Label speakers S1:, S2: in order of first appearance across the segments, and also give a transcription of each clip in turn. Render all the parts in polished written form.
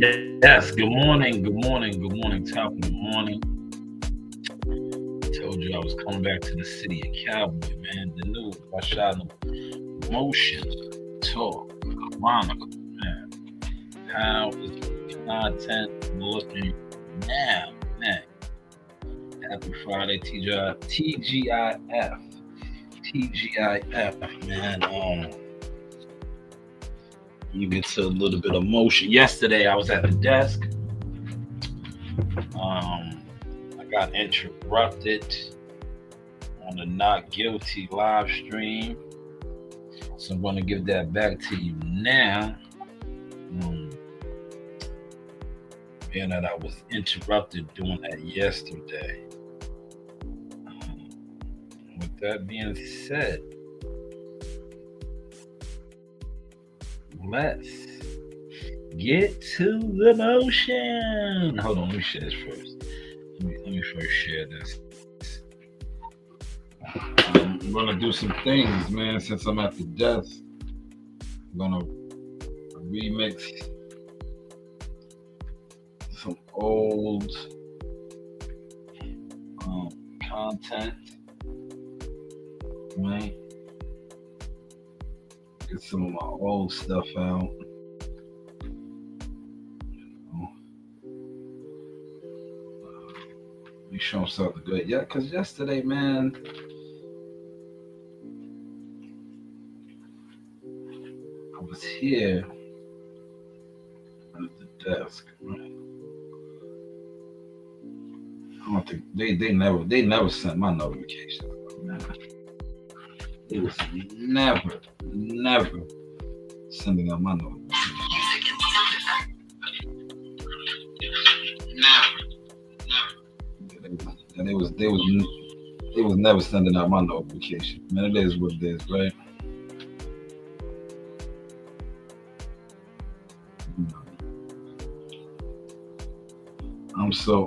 S1: Yes, good morning, top of the morning. Told you I was coming back to the city of Cowboy, man. The news, I shot motion, talk, chronicle, man. How is the content looking now, man? Happy Friday, TGIF, TGIF, man. You get to a little bit of motion. Yesterday, I was at the desk. I got interrupted on the Not Guilty live stream. So I'm going to give that back to you now. Being that I was interrupted doing that yesterday. With that being said, let's get to the motion. Hold on, let me share this first. Let me first share this. I'm gonna do some things, man. Since I'm at the desk, I'm gonna remix some old content, right? Get some of my old stuff out. Make sure I'm something good. Yeah, because yesterday, man, I was here at the desk, right? I don't think they never sent my notifications. Man. It was never sending out my notifications. And they was never sending out my notification. Man, it is what it is, right?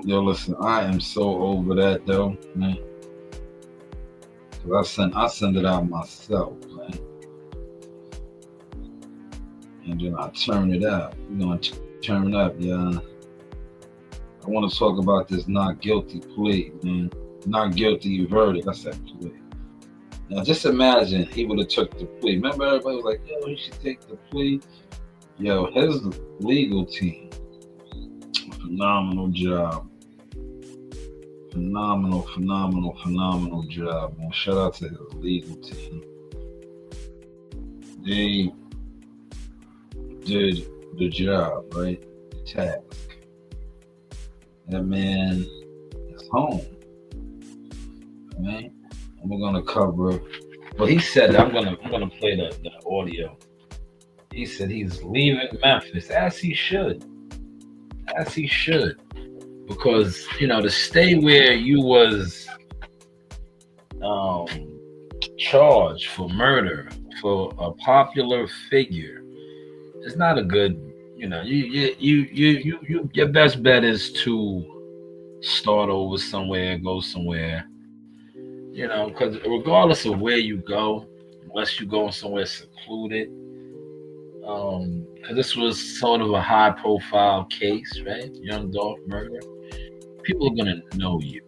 S1: Listen, I am so over that though, man. Cause I send it out myself, man. And then I turn it out. We're gonna turn it up, yeah. I want to talk about this not guilty plea, man. Not guilty verdict. I said plea. Now just imagine he would have took the plea. Remember everybody was like, yo, he should take the plea. Yo, his legal team, phenomenal job. Phenomenal job, man. Shout out to his legal team. They did the job, right? The task. That man is home, right? And we're gonna cover. Well, he said I'm gonna play the audio. He said he's leaving Memphis, as he should, because to stay where you was charged for murder for a popular figure. It's not a good. Your best bet is to start over somewhere, go somewhere, because regardless of where you go, unless you go somewhere secluded, because this was sort of a high-profile case, right? Young dog murder. People are gonna know you,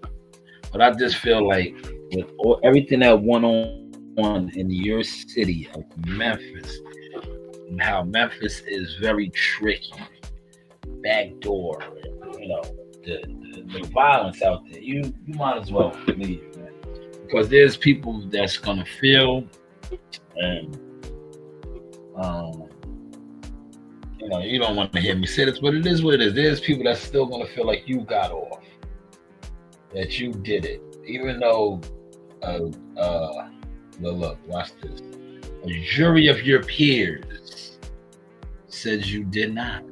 S1: but I just feel like with everything that went on in your city of Memphis. And how Memphis is very tricky, backdoor, the violence out there. You might as well leave, man, because there's people that's gonna feel, and you don't want to hear me say this, but it is what it is. There's people that's still gonna feel like you got off, that you did it, even though, look, watch this. A jury of your peers says you did not.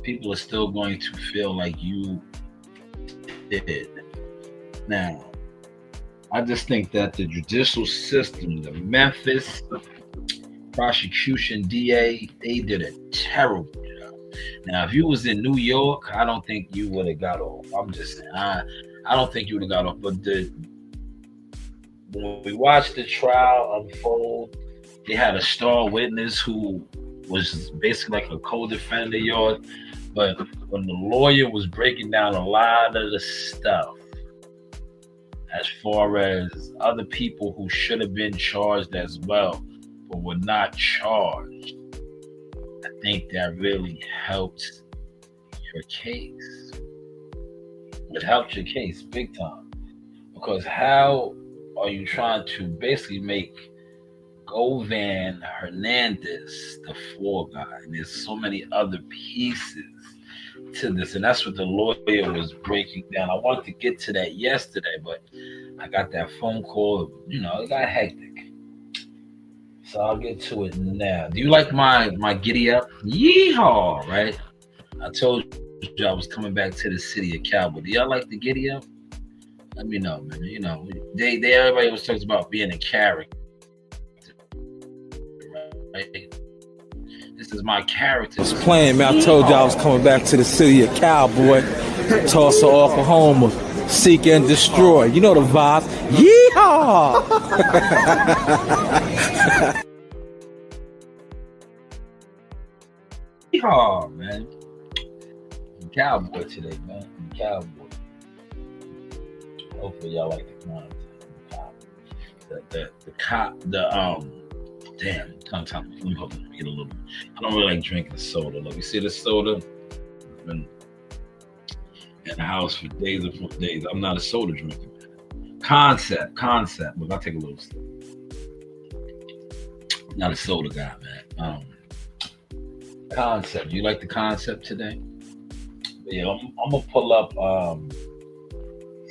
S1: People are still going to feel like you did. Now, I just think that the judicial system, the Memphis prosecution DA, they did a terrible job. Now, if you was in New York, I don't think you would have got off. I'm just saying, I don't think you would have got off. But when we watched the trial unfold, they had a star witness who was basically like a co-defendant of yours. But when the lawyer was breaking down a lot of the stuff, as far as other people who should have been charged as well, but were not charged, I think that really helped your case. It helped your case big time. Because how are you trying to basically make Ovan Hernandez the fall guy? And there's so many other pieces to this, and that's what the lawyer was breaking down. I wanted to get to that yesterday, but I got that phone call. It got hectic, so I'll get to it now. Do you like my giddy up? Yeehaw! Right? I told you I was coming back to the city of Cowboy. Do y'all like the giddy up? Let me know, man. Everybody was talking about being a character, right? This is my character.
S2: I was playing, man. I told you I was coming back to the city of Cowboy, Tulsa, Oklahoma, seek and destroy. You know the vibes. Yeehaw!
S1: Yeehaw, man. I'm Cowboy today, man. I'm Cowboy. Hopefully y'all like the content. Damn, sometimes let me get a little. I don't really like drinking soda. Look, you see this soda? It's been in the house for days and days. I'm not a soda drinker. Concept. Look, I'll take a little sip. I'm not a soda guy, man. Concept. You like the concept today? Yeah, I'm gonna pull up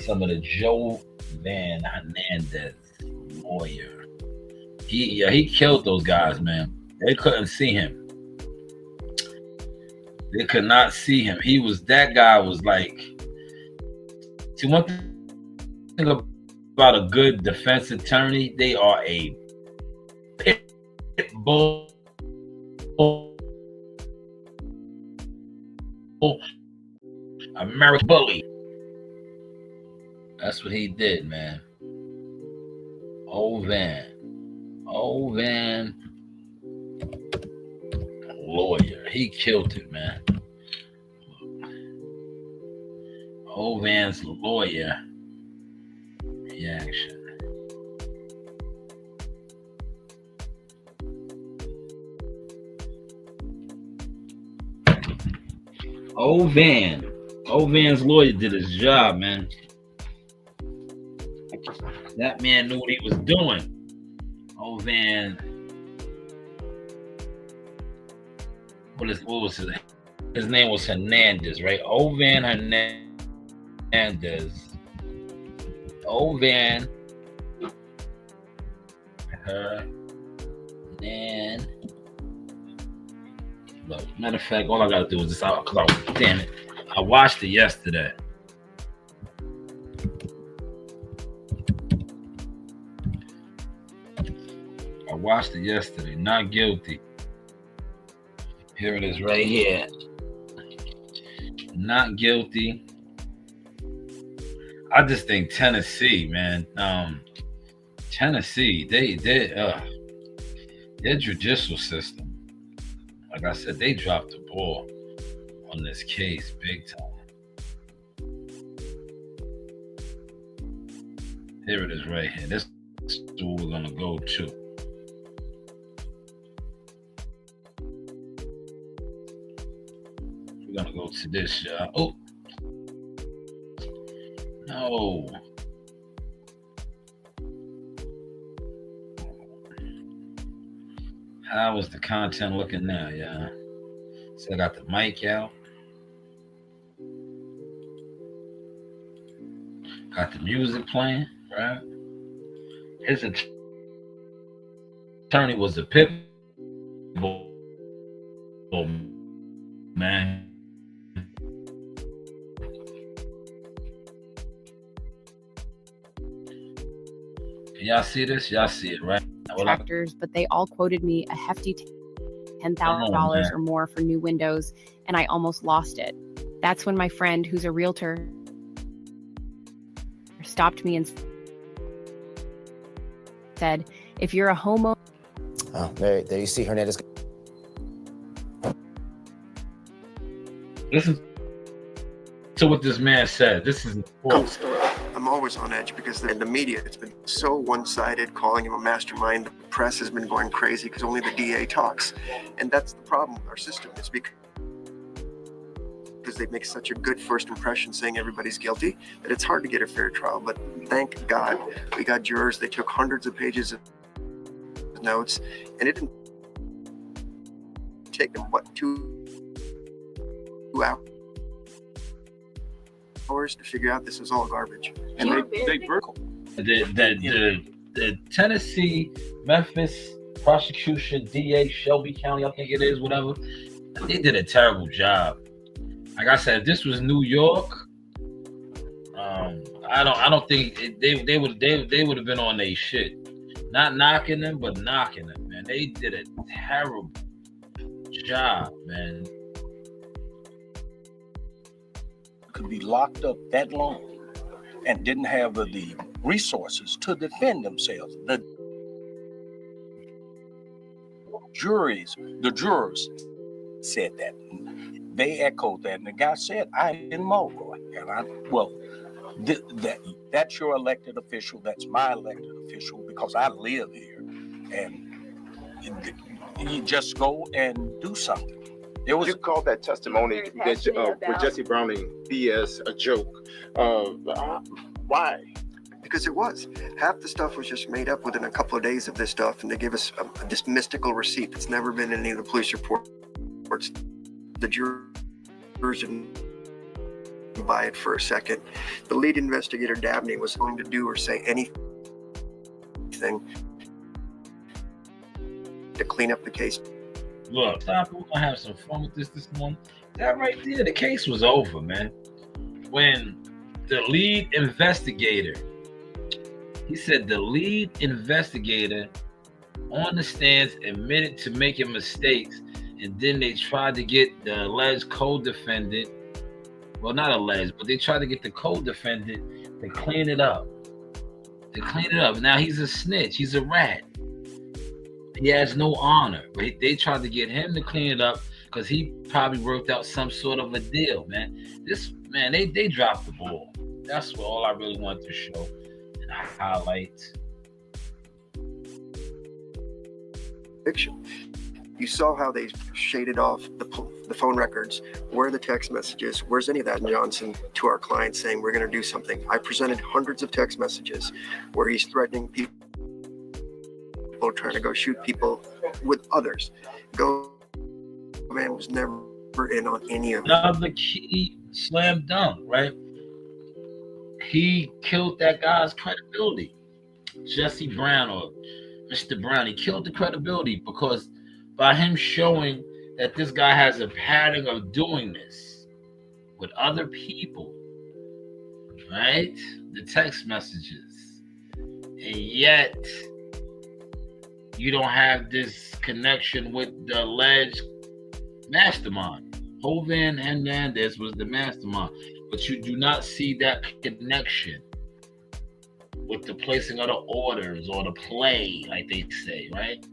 S1: some of the Ovan Hernandez lawyer. He killed those guys, man. They couldn't see him. They could not see him. That guy was like, see, one thing about a good defense attorney, they are a pit bull, American bully. That's what he did, man. Ovan lawyer. He killed it, man. Ovan's lawyer reaction. Ovan's lawyer did his job, man. That man knew what he was doing. Ovan, what was his name? His name was Hernandez, right? Ovan Hernandez. Ovan Hernandez. Look, matter of fact, all I gotta do is just damn it. I watched it yesterday. Not guilty. Here it is right here. Not guilty. I just think Tennessee, man. Tennessee, their judicial system, like I said, they dropped the ball on this case big time. Here it is right here. This is what we're gonna go to. We're gonna go to this, y'all. Oh no. How is the content looking now, y'all? So I got the mic out. Got the music playing, right? His attorney was a pit bull, man. Y'all see this? Y'all see it, right?
S3: Contractors, but they all quoted me a hefty $10,000 or more for new windows, and I almost lost it. That's when my friend, who's a realtor, stopped me and said, "If you're a homeowner..."
S4: Oh, there you see Hernandez.
S1: Listen to what this man said. This is important.
S4: I'm always on edge because in the media, it's been so one-sided, calling him a mastermind. The press has been going crazy because only the DA talks. And that's the problem with our system. It's because they make such a good first impression saying everybody's guilty that it's hard to get a fair trial. But thank God we got jurors. They took hundreds of pages of notes, and it didn't take them, what, 2 hours to figure out this was all garbage.
S1: And the Tennessee, Memphis prosecution, DA, Shelby County, I think it is, whatever, they did a terrible job. Like I said, if this was New York, I don't think they would have been on their shit. Not knocking them, but knocking them, man. They did a terrible job, man.
S5: Could be locked up that long and didn't have the resources to defend themselves. The jurors said that. They echoed that, and the guy said, "I'm in Mulroy," and that's your elected official. That's my elected official because I live here, and you just go and do something.
S6: You called that testimony that with Jesse Browning BS a joke. Why?
S4: Because it was. Half the stuff was just made up within a couple of days of this stuff, and they gave us this mystical receipt that's never been in any of the police reports. The jurors didn't buy it for a second. The lead investigator, Dabney, was going to do or say anything to clean up the case.
S1: Look, stop. We're gonna have some fun with this morning. That right there, the case was over, man. When the lead investigator, he said the lead investigator on the stands admitted to making mistakes, and then they tried to get the alleged co-defendant, well, not alleged, but they tried to get the co-defendant to clean it up. Now he's a snitch. He's a rat. He has no honor. But they tried to get him to clean it up because he probably worked out some sort of a deal, man. They dropped the ball. That's all I really wanted to show and highlight.
S4: Fiction. You saw how they shaded off the phone records. Where are the text messages? Where's any of that in Johnson to our client saying we're going to do something? I presented hundreds of text messages where he's threatening people, trying to go shoot people with others. Man was never in on any of it.
S1: Another key slam dunk, right? He killed that guy's credibility. Jesse Brown or Mr. Brown, he killed the credibility because by him showing that this guy has a pattern of doing this with other people, right? The text messages. And yet, you don't have this connection with the alleged mastermind. Ovan Hernandez was the mastermind, but you do not see that connection with the placing of the orders or the play, like they say, right?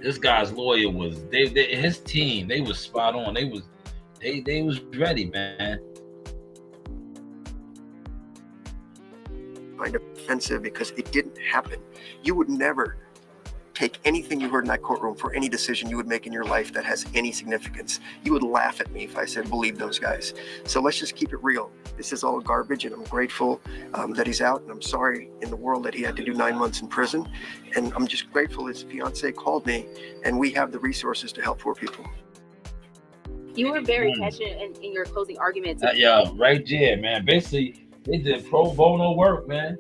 S1: This guy's lawyer was his team. They was spot on. They was ready, man.
S4: Kind of offensive because it didn't happen. You would never take anything you heard in that courtroom for any decision you would make in your life that has any significance. You would laugh at me if I said believe those guys. So let's just keep it real. This is all garbage, and I'm grateful that he's out, and I'm sorry in the world that he had to do 9 months in prison. And I'm just grateful his fiance called me, and we have the resources to help poor people.
S7: You were very passionate in your closing arguments.
S1: Yeah, right there, man. Basically, they did pro bono work, man.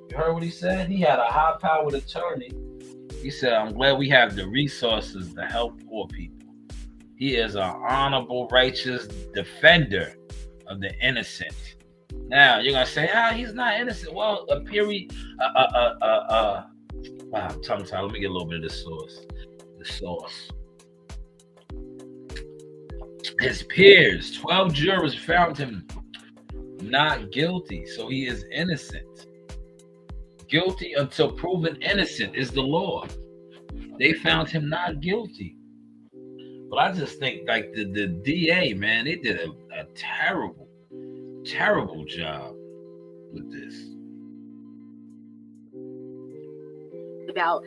S1: You heard what he said? He had a high-powered attorney. He said, I'm glad we have the resources to help poor people. He is an honorable, righteous defender of the innocent. Now, you're going to say, he's not innocent. Well, let me get a little bit of the sauce. His peers, 12 jurors found him not guilty, so he is innocent. Guilty until proven innocent is the law. They found him not guilty. But I just think like the DA, man, they did a terrible, terrible job with this.
S7: About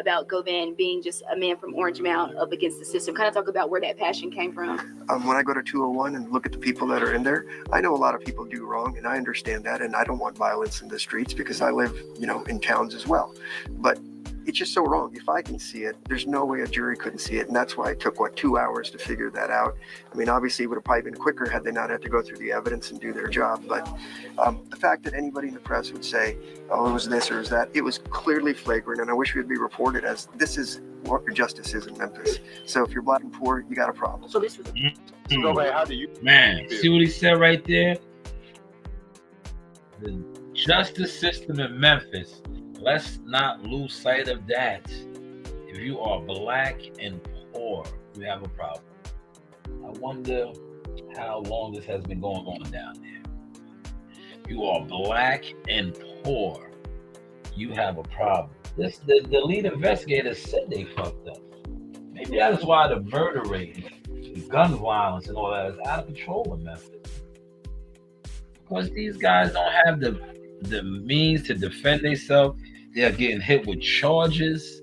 S7: about Govan being just a man from Orange Mound up against the system. Kind of talk about where that passion came from.
S4: When I go to 201 and look at the people that are in there, I know a lot of people do wrong, and I understand that, and I don't want violence in the streets because I live, in towns as well. But it's just so wrong. If I can see it, there's no way a jury couldn't see it, and that's why it took 2 hours to figure that out. I mean, obviously, it would have probably been quicker had they not had to go through the evidence and do their job. But the fact that anybody in the press would say, "Oh, it was this or it was that," it was clearly flagrant, and I wish it would be reported as this is what justice is in Memphis. So if you're black and poor, you got a problem.
S7: So this was.
S6: How do you
S1: Man, see what he said right there? The justice system in Memphis. Let's not lose sight of that. If you are black and poor, you have a problem. I wonder how long this has been going on down there. You are black and poor, you have a problem. The lead investigator said they fucked up. Maybe that's why the murder rate, the gun violence and all that is out of control in Memphis. Because these guys don't have the means to defend themselves. They are getting hit with charges,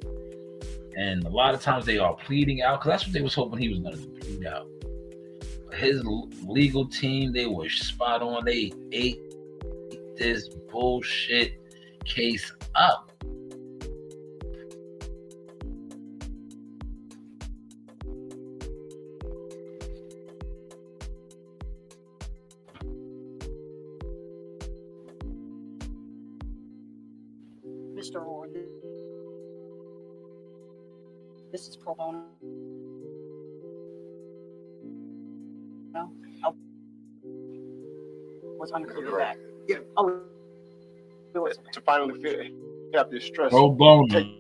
S1: and a lot of times they are pleading out, because that's what they was hoping he was going to plead out. His legal team, they were spot on. They ate this bullshit case up.
S7: Mr. Ward, this is pro bono. No, I was unclear with that.
S6: Yeah.
S7: Oh, it was.
S6: to finally have this stress?
S1: Pro bono.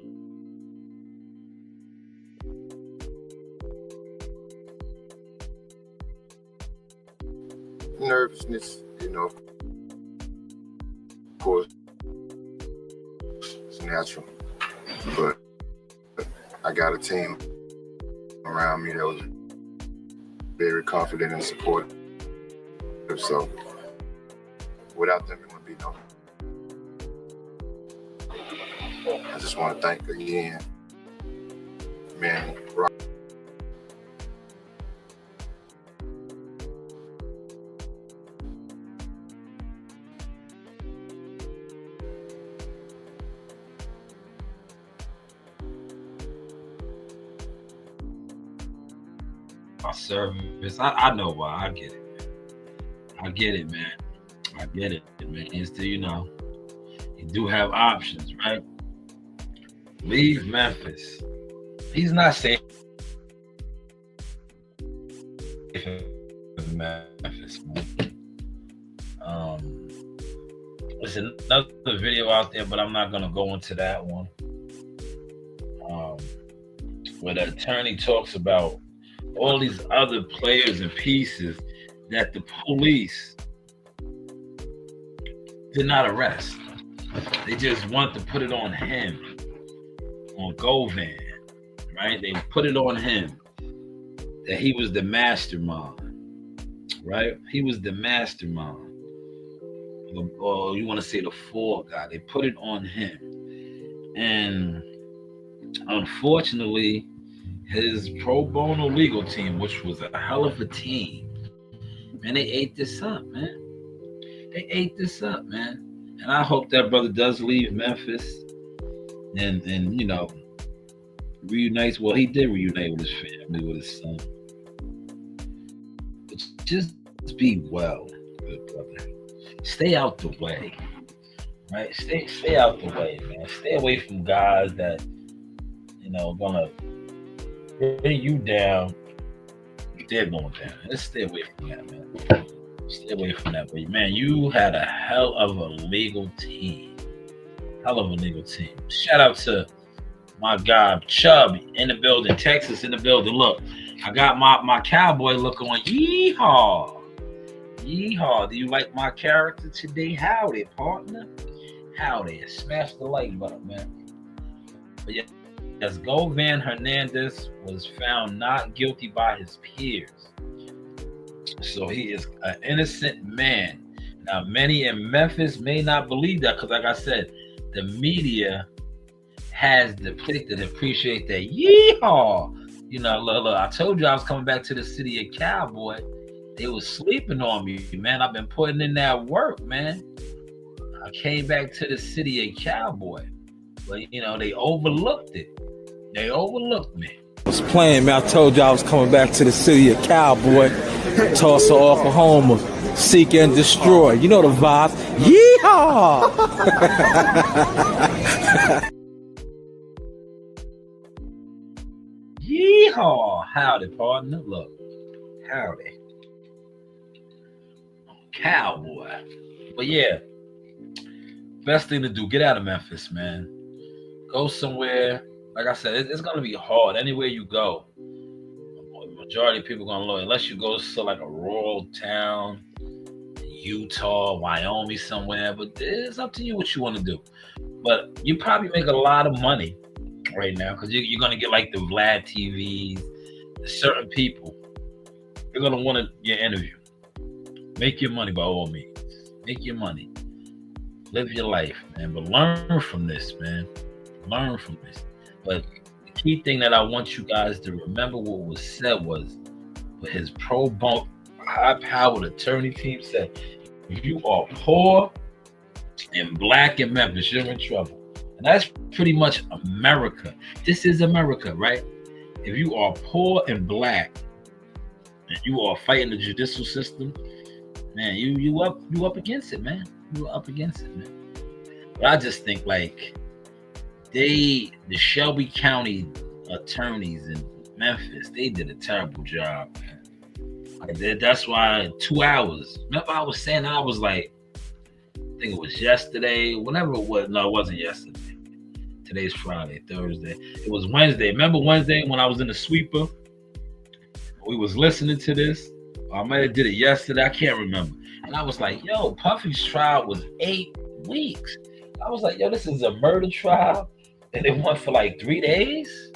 S6: Nervousness, of course, it's natural, but I got a team around me that was very confident and supportive. So without them, it wouldn't be no. I just want to thank again, man.
S1: My service. I know why. I get it. I get it, man. I get it, man. It's the, you do have options, right? Leave Memphis. He's not safe in Memphis, man. There's another video out there, but I'm not gonna go into that one. Where the attorney talks about all these other players and pieces that the police did not arrest. They just want to put it on him, on Govan, right? They put it on him that he was the mastermind, right? He was the mastermind. Or you want to say the fall guy. They put it on him. And unfortunately, his pro bono legal team, which was a hell of a team, man, they ate this up, man. They ate this up, man. And I hope that brother does leave Memphis and reunites. Well, he did reunite with his family, with his son. But just be well, good brother. Stay out the way, right? Stay out the way, man. Stay away from guys that, gonna bring you down. They're going down. Let's stay away from that, man. Stay away from that. But man, you had a hell of a legal team. Hell of a legal team. Shout out to my guy Chubb in the building, Texas in the building. Look, I got my cowboy look on. Yeehaw. Yeehaw. Do you like my character today? Howdy, partner. Howdy. Smash the like button, man. But yeah. Yes, Ovan Hernandez was found not guilty by his peers. So he is an innocent man. Now, many in Memphis may not believe that because, like I said, the media has depicted, appreciate that. Yeehaw! You know, look, I told you I was coming back to the city of Cowboy. They was sleeping on me, man. I've been putting in that work, man. I came back to the city of Cowboy. But, you know, they overlooked it. They overlooked me.
S2: I was playing, man. I told you I was coming back to the city of Cowboy, Tulsa, Oklahoma, seek and destroy. You know the vibes. Yeehaw!
S1: Yeehaw! Howdy, partner. Look. Howdy. Cowboy. But yeah, best thing to do, get out of Memphis, man. Go somewhere. Like I said, it's going to be hard. Anywhere you go, majority of people are going to look, unless you go to like a rural town, Utah, Wyoming, somewhere. But it's up to you what you want to do. But you probably make a lot of money right now because you're going to get like the Vlad TVs, certain people. You're going to want your interview. Make your money by all means. Make your money. Live your life, man. But learn from this, man. Learn from this. But the key thing that I want you guys to remember what was said was what his pro bono high-powered attorney team said. If you are poor and black in Memphis, you're in trouble. And that's pretty much America. This is America, right? If you are poor and black and you are fighting the judicial system, man, you up against it, man. You up against it, man. But I just think like the Shelby County attorneys in Memphis, they did a terrible job, man. That's why 2 hours. Remember I was saying that I was like, I think it was yesterday, whenever it was. No, it wasn't yesterday. Today's Friday, Thursday. It was Wednesday. Remember Wednesday when I was in the sweeper? We was listening to this. I might have did it yesterday. I can't remember. And I was like, yo, Puffy's trial was 8 weeks. I was like, yo, this is a murder trial. And it went for like 3 days.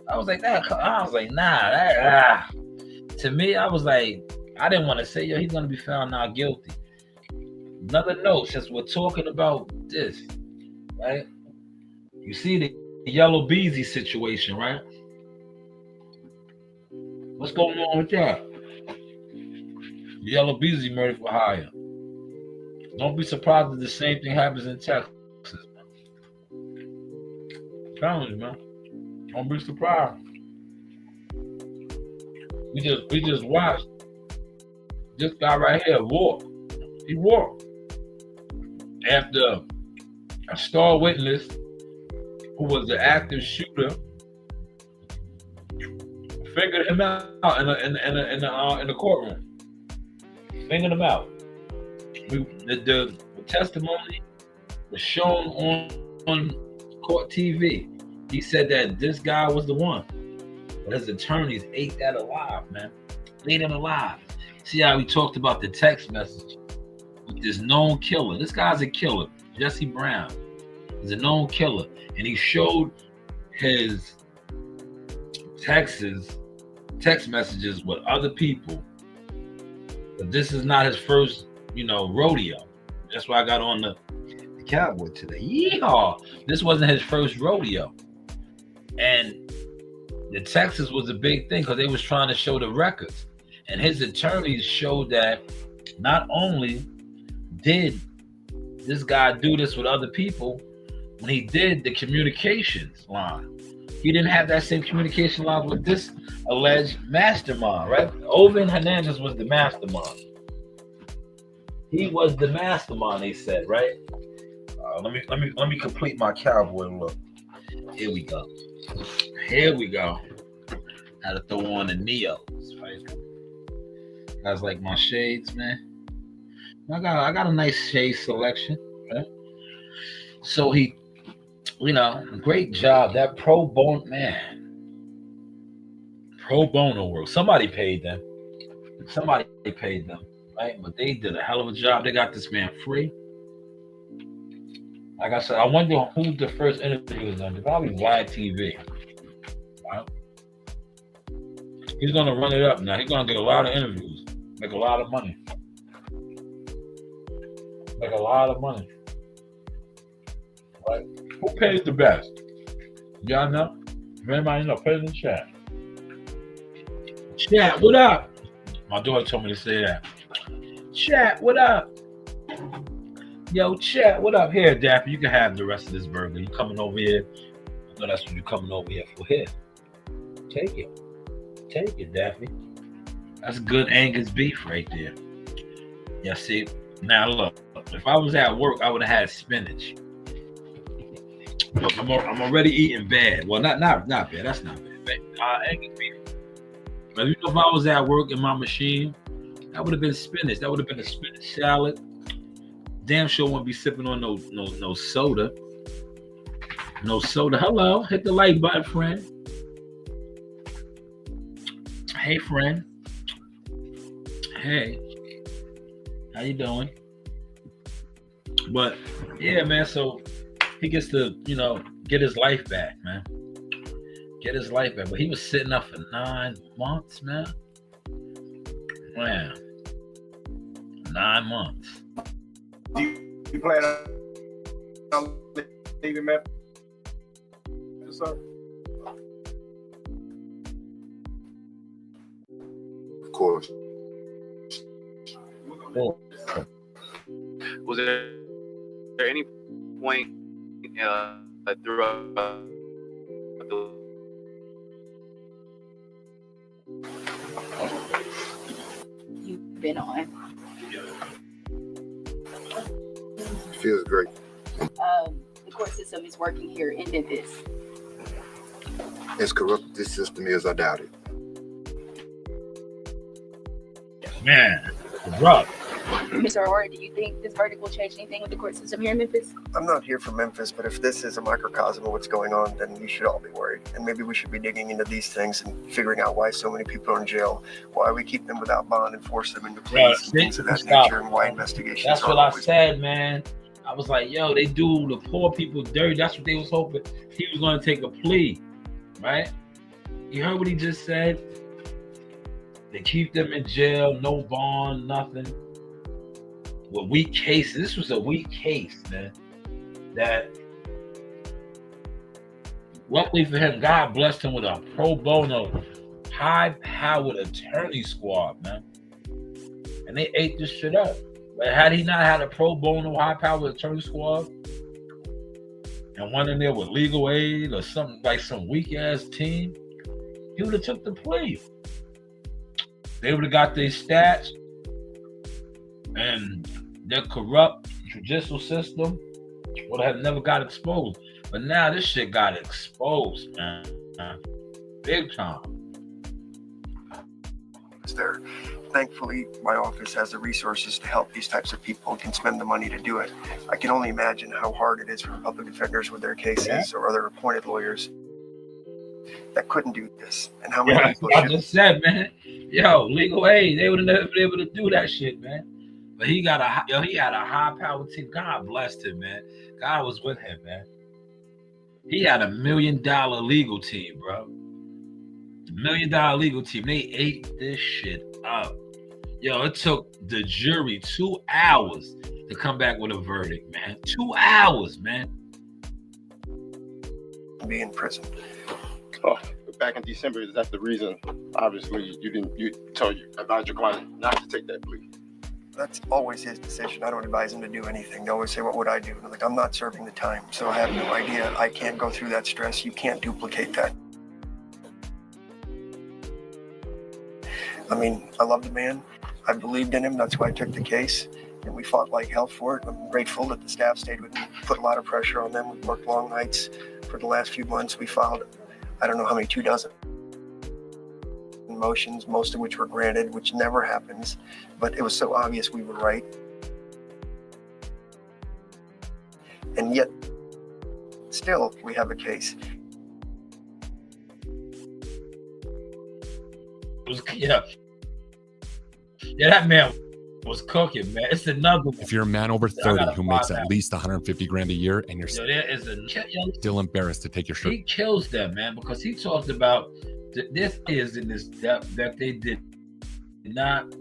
S1: I was like, nah. To me, I was like, I didn't want to say, yo, he's going to be found not guilty. Another note, since we're talking about this, right? You see the Yellow Beezy situation, right? What's going on with that? Yellow Beezy murder for hire. Don't be surprised if the same thing happens in Texas. Challenge, man. Don't be surprised. We just watched this guy right here walk. He walked after a star witness who was the active shooter figured him out in the courtroom. Figured him out. The testimony was shown on court TV. He said that this guy was the one. But his attorneys ate that alive, man. Ate him alive. See how we talked about the text message with this known killer. This guy's a killer. Jesse Brown is a known killer. And he showed his text messages with other people. But this is not his first, rodeo. That's why I got on the Cowboy today. Yeehaw! This wasn't his first rodeo. And the Texas was a big thing because they was trying to show the records. And his attorneys showed that not only did this guy do this with other people, when he did the communications line, he didn't have that same communication line with this alleged mastermind, right? Ovan Hernandez was the mastermind. He was the mastermind, they said, right? Let me complete my cowboy look. Here we go. Had to throw on the Neos, right? Guys like my shades, man. I got a nice shade selection, right? So he, great job. That pro bono, man. Pro bono work. Somebody paid them, right? But they did a hell of a job. They got this man free. Like I said, I wonder who the first interview was on. Probably Vlad TV. Right? He's gonna run it up now. He's gonna get a lot of interviews, make a lot of money. Make a lot of money. Right? Who pays the best? Y'all know? If anybody know, put it in the chat. Chat, what up? My daughter told me to say that. Chat, what up? Yo, chat, what up? Here, Daffy, you can have the rest of this burger. You coming over here? I know that's what you're coming over here for. Here. Take it. Take it, Daffy. That's good Angus beef right there. Yeah, see? Now look, if I was at work, I would have had spinach. Look, I'm already eating bad. Well, not bad. That's not bad. Angus beef. But you know, if I was at work in my machine, that would have been spinach. That would have been a spinach salad. Damn sure won't be sipping on no soda. No soda. Hello, hit the like button, friend. Hey, friend. Hey, how you doing? But yeah, man. So he gets to, get his life back, man. Get his life back. But he was sitting up for 9 months, man. Man, 9 months.
S8: You plan on leaving Memphis, sir?
S6: Of course.
S1: Oh.
S9: Was there any point throughout the
S7: You've been on?
S6: Feels great.
S7: The court system is working here in Memphis.
S6: As corrupt as this system is, I doubt it.
S1: Man, rough.
S7: Mr. O'Rourke, do you think this verdict will change anything with the court system here in Memphis?
S4: I'm not here from Memphis, but if this is a microcosm of what's going on, then we should all be worried. And maybe we should be digging into these things and figuring out why so many people are in jail, why we keep them without bond and force them into pleas and things of that nature, and why investigations
S1: That's
S4: are
S1: what I
S4: always
S1: said, man. I was like, yo, they do the poor people dirty. That's what they was hoping. He was going to take a plea, right? You heard what he just said? They keep them in jail, no bond, nothing. With weak cases. This was a weak case, man. That, luckily for him, God blessed him with a pro bono, high-powered attorney squad, man. And they ate this shit up. But had he not had a pro bono, high-powered attorney squad, and one in there with legal aid or something like some weak-ass team, he would have took the plea. They would have got their stats, and their corrupt judicial system would have never got exposed. But now this shit got exposed, man. Big time.
S4: It's there. Thankfully, my office has the resources to help these types of people and can spend the money to do it. I can only imagine how hard it is for public defenders with their cases or other appointed lawyers that couldn't do this. And how many people
S1: I just said, man. Yo, legal aid, they would have never been able to do that shit, man. But he had a high-powered team. God blessed him, man. God was with him, man. He had $1 million legal team, bro. $1 million legal team. They ate this shit up. Yo, it took the jury 2 hours to come back with a verdict, man. 2 hours, man.
S4: Be in prison.
S8: Oh, back in December, is that the reason? Obviously, you advised your client not to take that plea.
S4: That's always his decision. I don't advise him to do anything. They always say, what would I do? And I'm like, I'm not serving the time, so I have no idea. I can't go through that stress. You can't duplicate that. I mean, I love the man. I believed in him. That's why I took the case. And we fought like hell for it. I'm grateful that the staff stayed with me, put a lot of pressure on them. We worked long nights for the last few months. We filed, I don't know how many, 24 motions, most of which were granted, which never happens. But it was so obvious we were right. And yet, still, we have a case.
S1: Yeah, that man was cooking, man. It's another one.
S10: If you're a man over 30 who makes at least 150 grand a year and you're
S1: there is
S10: still embarrassed to take your shirt,
S1: he kills them, man, because he talked about this is in this depth that they did not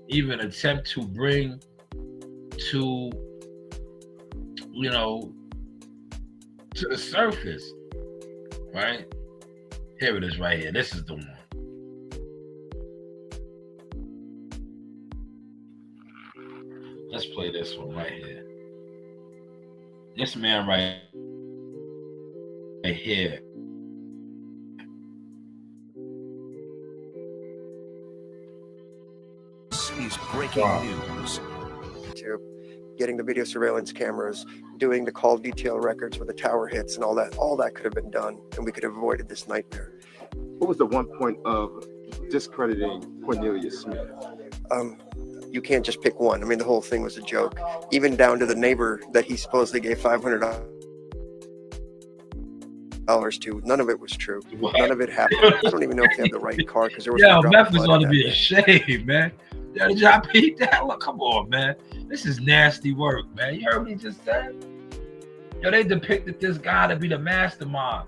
S1: even attempt to bring to, you know, to the surface, right? Here it is right here. This is the one. Let's play this one right here. This man right here.
S11: This is breaking news.
S4: Getting the video surveillance cameras, doing the call detail records where the tower hits and all that could have been done, and we could have avoided this nightmare.
S8: What was the one point of discrediting Cornelius Smith?
S4: You can't just pick one. I mean, the whole thing was a joke, even down to the neighbor that he supposedly gave $500 to. None of it was true.
S1: What?
S4: None of it happened. I don't even know if they had the right car because there was
S1: Yo,
S4: no
S1: Memphis ought to
S4: that
S1: be
S4: day.
S1: ashamed, man. Yo, did y'all peep that? Look, come on, man. This is nasty work, man. You heard what he just said? Yo, they depicted this guy to be the mastermind.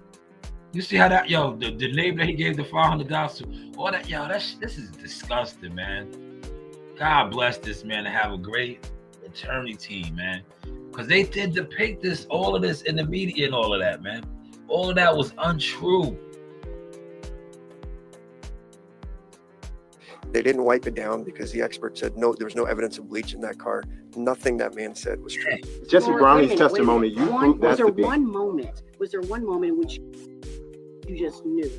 S1: You see how that, yo, the neighbor that he gave the $500 to, all that, yo, this is disgusting, man. God bless this man to have a great attorney team, man. Because they did depict this, all of this in the media and all of that, man. All of that was untrue.
S4: They didn't wipe it down because the expert said no, there was no evidence of bleach in that car. Nothing that man said was true.
S8: Jesse
S12: Lord,
S8: Browning's
S12: wait a minute,
S8: testimony,
S12: wait a minute.
S8: you proved that
S12: was there
S8: to be.
S12: Was there one moment in which you just knew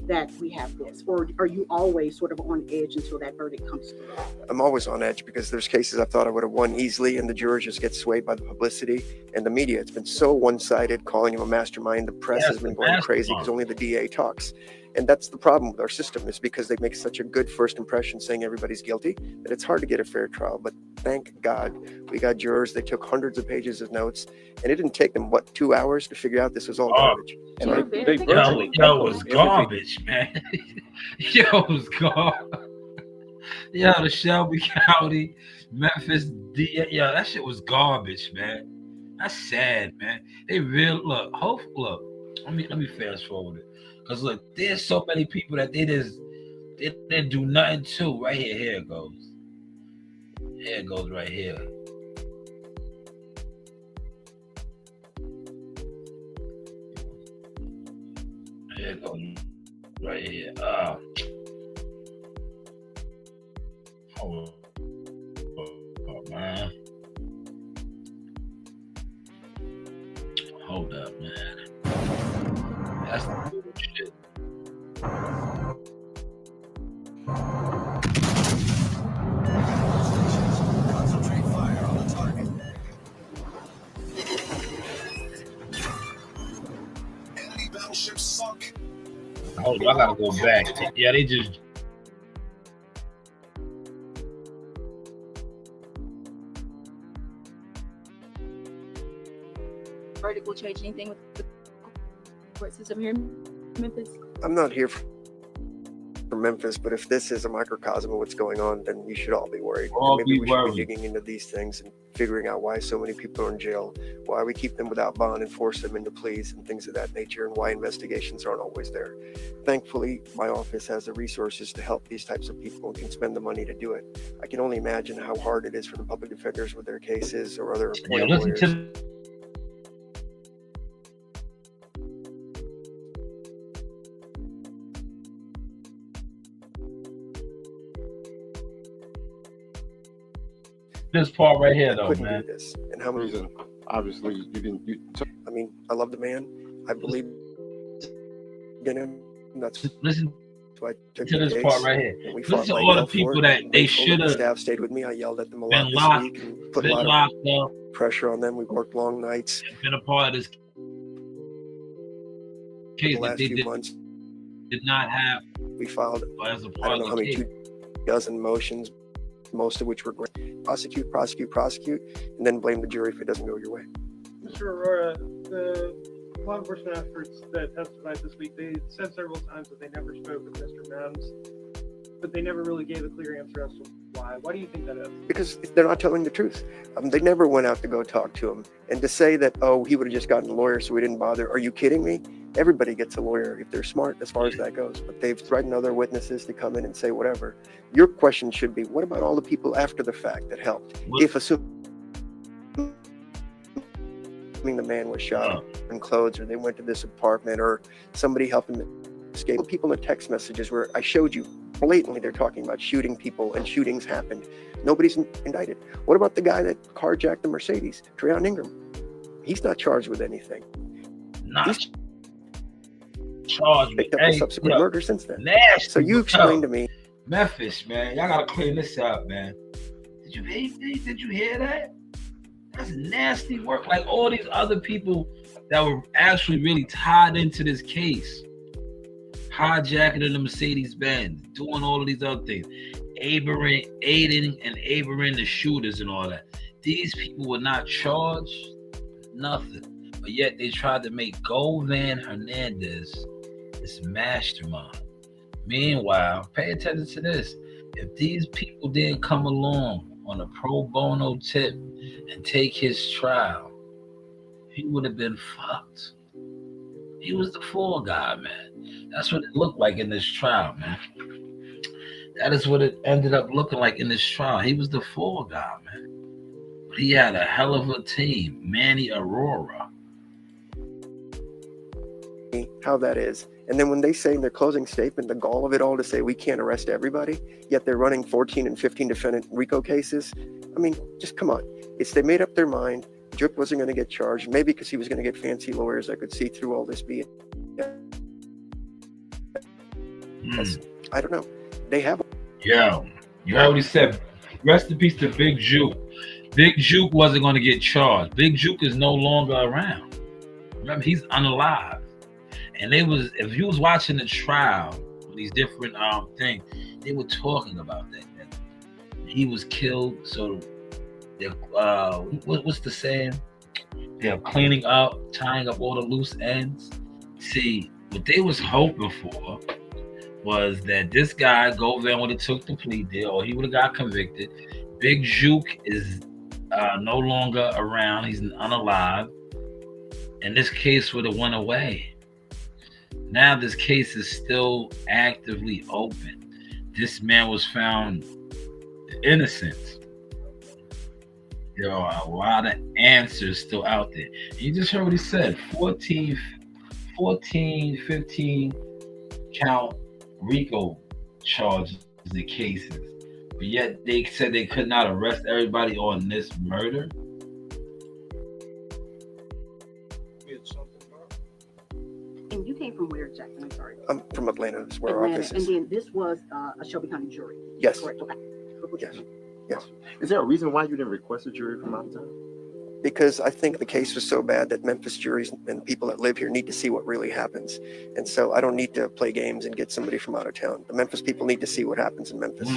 S12: that we have this, or are you always sort of on edge until that verdict comes through?
S4: I'm always on edge because there's cases I thought I would have won easily, and the jurors just get swayed by the publicity and the media. It's been so one-sided, calling him a mastermind. The press has been going crazy because only the DA talks. And that's the problem with our system, is because they make such a good first impression saying everybody's guilty that it's hard to get a fair trial. But thank God we got jurors. They took hundreds of pages of notes, and it didn't take them, 2 hours to figure out this was all garbage.
S5: And
S4: So
S5: they
S1: Yo, it was garbage, man. Yo, it was garbage. Yo, the Shelby County, Memphis, yo, that shit was garbage, man. That's sad, man. They real look. Let me fast forward it, cause look, there's so many people that they didn't do nothing to. Right here, here it goes. Here it goes, right here. Here it goes, right here. Hold up, man. Hold up, man. That's the bullshit.
S11: Concentrate fire on the target. Enemy battleships sunk.
S1: Hold on, I gotta go back. Yeah, they just.
S7: Verdict will change anything with the court system here in Memphis?
S4: I'm not here for Memphis, but if this is a microcosm of what's going on, then you should all be worried.
S1: All
S4: Maybe
S1: be
S4: we should
S1: worried.
S4: be digging into these things and figuring out why so many people are in jail, why we keep them without bond and force them into pleas and things of that nature, and why investigations aren't always there. Thankfully, my office has the resources to help these types of people and can spend the money to do it. I can only imagine how hard it is for the public defenders with their cases or other
S1: Yeah,
S4: appointed
S1: listen
S4: lawyers.
S1: to this part right here, though,
S4: Couldn't
S1: man.
S4: do this. And how many
S8: Reason, obviously, you didn't.
S4: I mean, I love the man. I believe in him. That's
S1: Listen
S4: why I took
S1: to
S4: the
S1: this
S4: case.
S1: part right here.
S4: And we
S1: Listen
S4: fought
S1: to
S4: like
S1: all the
S4: hell for
S1: people
S4: it.
S1: that
S4: I'm
S1: they
S4: grateful
S1: should
S4: that the
S1: have
S4: staff stayed with me. I yelled at them a lot
S1: been
S4: this
S1: locked,
S4: week and put a
S1: been
S4: lot
S1: locked
S4: of
S1: up,
S4: pressure on them. We worked long nights
S1: been a part of this case
S4: the
S1: that
S4: last
S1: they
S4: few months.
S1: did not have
S4: We filed,
S1: as a
S4: I
S1: part
S4: don't know
S1: of
S4: how
S1: the
S4: many,
S1: case.
S4: 24 motions, most of which were great. Prosecute, and then blame the jury if it doesn't go your way.
S13: Mr. Aurora, the law enforcement experts that testified this week, they said several times that they never spoke with Mr. Mims. but they never really gave a clear answer as to why. Why do you think that is?
S4: Because they're not telling the truth. They never went out to go talk to him. And to say that, oh, he would have just gotten a lawyer so we didn't bother. Are you kidding me? Everybody gets a lawyer if they're smart as far as that goes. But they've threatened other witnesses to come in and say whatever. Your question should be, what about all the people after the fact that helped? If assuming the man was shot in clothes, or they went to this apartment, or somebody helped him escape. People in text messages where I showed you blatantly they're talking about shooting people and shootings happened. Nobody's indicted. What about the guy that carjacked the Mercedes, Treon Ingram? He's not charged with anything.
S1: He's charged
S4: picked
S1: with
S4: up a subsequent murder since then.
S1: Nasty.
S4: So you explain to me.
S1: Memphis, man, y'all gotta clean this up, man. Did you hear that? That's nasty work. Like all these other people that were actually really tied into this case, hijacking in the Mercedes Benz, doing all of these other things, aiding and abetting the shooters and all that. These people were not charged, nothing. But yet they tried to make Ovan Hernandez this mastermind. Meanwhile, pay attention to this. If these people didn't come along on a pro bono tip and take his trial, he would have been fucked. He was the fall guy, man. That's what it looked like in this trial, man. That is what it ended up looking like in this trial. He was the fall guy, man. But he had a hell of a team. Manny Aurora.
S4: How that is. And then when they say in their closing statement, the gall of it all to say we can't arrest everybody, yet they're running 14 and 15 defendant RICO cases. I mean, just come on. It's they made up their mind. Drip wasn't going to get charged, maybe because he was going to get fancy lawyers. I could see through all this being. I don't know. They have.
S1: Yeah, you heard what he said. Rest in peace to Big Juke. Big Juke wasn't going to get charged. Big Juke is no longer around. Remember, he's unalive. And if you was watching the trial, these different things, they were talking about that. He was killed, so what's the saying? They're cleaning up, tying up all the loose ends. See, what they was hoping for was that this guy, Ovan, would have took the plea deal, or he would have got convicted. Big Juke is no longer around. He's unalive. And this case would have went away. Now this case is still actively open. This man was found innocent. There are a lot of answers still out there. You just heard what he said. 14, 15 count RICO charges and cases. But yet they said they could not arrest everybody on this murder.
S12: And you came from where, Jackson? I'm sorry.
S4: I'm from Atlanta. That's where our office is.
S12: And then this was a Shelby County jury.
S4: Yes.
S12: Correct. Okay.
S4: Yes. Yes.
S8: Is there a reason why you didn't request a jury from out of town?
S4: Because I think the case was so bad that Memphis juries and people that live here need to see what really happens. And so I don't need to play games and get somebody from out of town. The Memphis people need to see what happens in Memphis.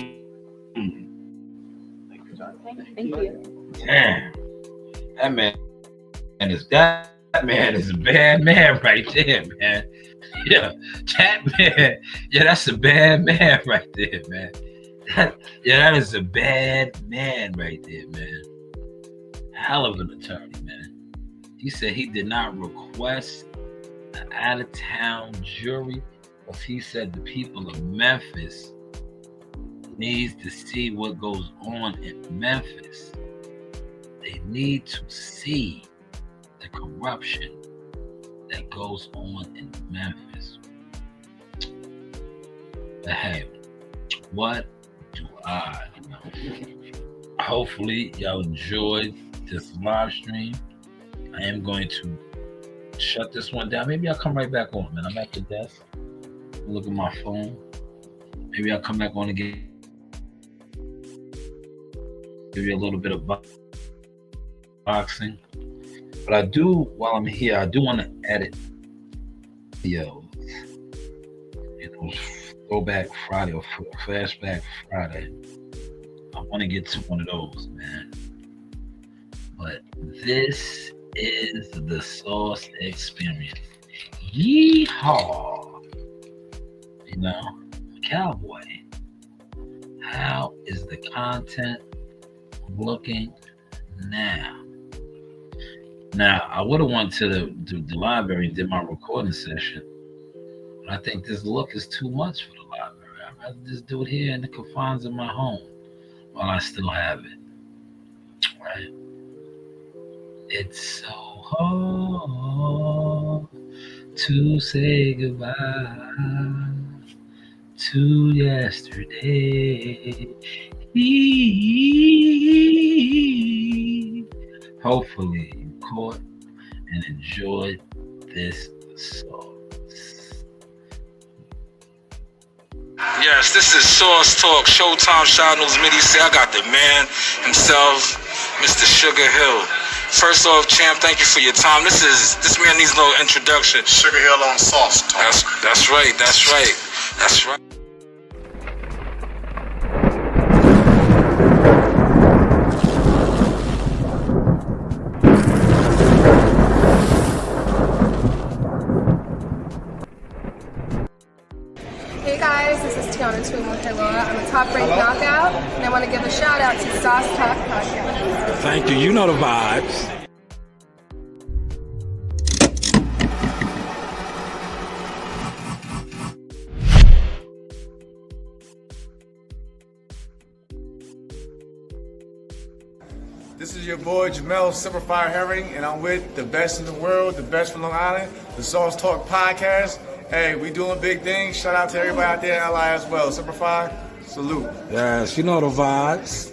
S7: Thank you.
S1: Damn. That man is a bad man right there, man. Yeah, that man. Yeah, that's a bad man right there, man. That is a bad man right there, man. Hell of an attorney, man. He said he did not request an out-of-town jury, because he said the people of Memphis needs to see what goes on in Memphis. They need to see the corruption that goes on in Memphis. But hey, what do I know? Hopefully y'all enjoyed this live stream. I am going to shut this one down. Maybe I'll come right back on, man. I'm at the desk. Look at my phone. Maybe I'll come back on again. Give you a little bit of boxing. But I do, while I'm here, I do want to edit videos. Throwback Friday or Flashback Friday. I want to get to one of those, man. But this is the Sauce Experience. Yeehaw! You know, cowboy. the content I'm looking now. Now, I would have went to the library and did my recording session. But I think this look is too much for the library. I'd rather just do it here in the confines of my home while I still have it. Right? It's so hard to say goodbye to yesterday. Hopefully you caught and enjoyed this song.
S2: Yes, this is Sauce Talk, Showtime, Shanewz, Midi say I got the man himself, Mr. Sugar Hill. First off, champ, thank you for your time. This man needs no introduction.
S6: Sugar Hill on Sauce Talk.
S2: That's right.
S14: Hey guys, this is Tiana Twimo-Helora. I'm a top-ranked knockout, and I want to give a shout-out to Sauce Talk Podcast.
S2: Thank you. You know the vibes.
S15: This is your boy Jamel Superfire Herring, and I'm with the best in the world, the best from Long Island, the Sauce Talk Podcast. Hey, we doing big things. Shout out to everybody out there in LI as well. Superfire, salute.
S2: Yes, you know the vibes.